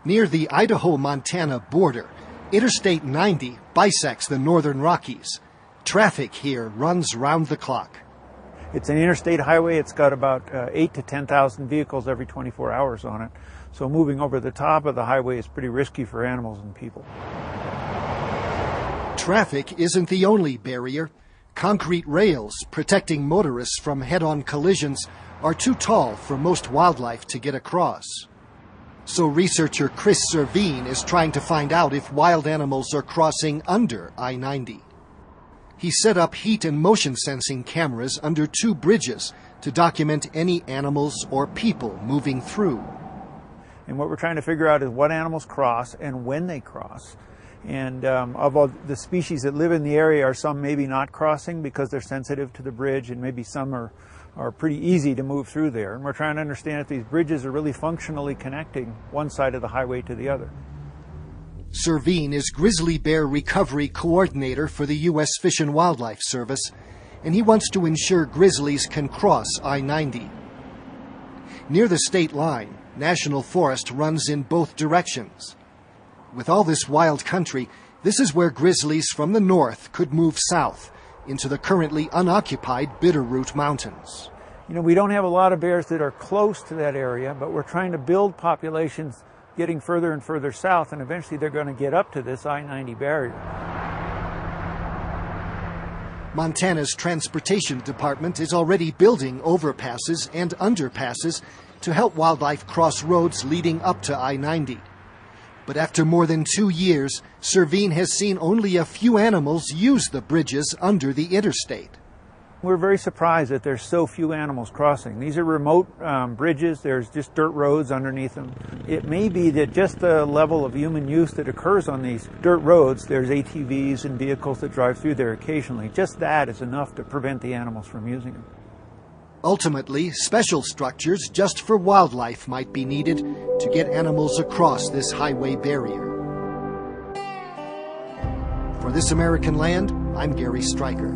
Near the Idaho-Montana border, Interstate 90 bisects the northern Rockies. Traffic here runs round the clock. It's an interstate highway. It's got about 8,000 to 10,000 vehicles every 24 hours on it. So moving over the top of the highway is pretty risky for animals and people. Traffic isn't the only barrier. Concrete rails protecting motorists from head-on collisions are too tall for most wildlife to get across. So researcher Chris Servine is trying to find out if wild animals are crossing under I-90. He set up heat and motion sensing cameras under 2 bridges to document any animals or people moving through. And what we're trying to figure out is what animals cross and when they cross. And of all the species that live in the area, are some maybe not crossing because they're sensitive to the bridge, and maybe some are pretty easy to move through there. And we're trying to understand if these bridges are really functionally connecting one side of the highway to the other. Servine is grizzly bear recovery coordinator for the U.S. Fish and Wildlife Service, and he wants to ensure grizzlies can cross I-90. Near the state line, National Forest runs in both directions. With all this wild country, this is where grizzlies from the north could move south into the currently unoccupied Bitterroot Mountains. You know, we don't have a lot of bears that are close to that area, but we're trying to build populations getting further and further south, and eventually they're going to get up to this I-90 barrier. Montana's Transportation Department is already building overpasses and underpasses to help wildlife cross roads leading up to I-90. But after more than 2 years, Servine has seen only a few animals use the bridges under the interstate. We're very surprised that there's so few animals crossing. These are remote bridges. There's just dirt roads underneath them. It may be that just the level of human use that occurs on these dirt roads, there's ATVs and vehicles that drive through there occasionally. Just that is enough to prevent the animals from using them. Ultimately, special structures just for wildlife might be needed to get animals across this highway barrier. For This American Land, I'm Gary Stryker.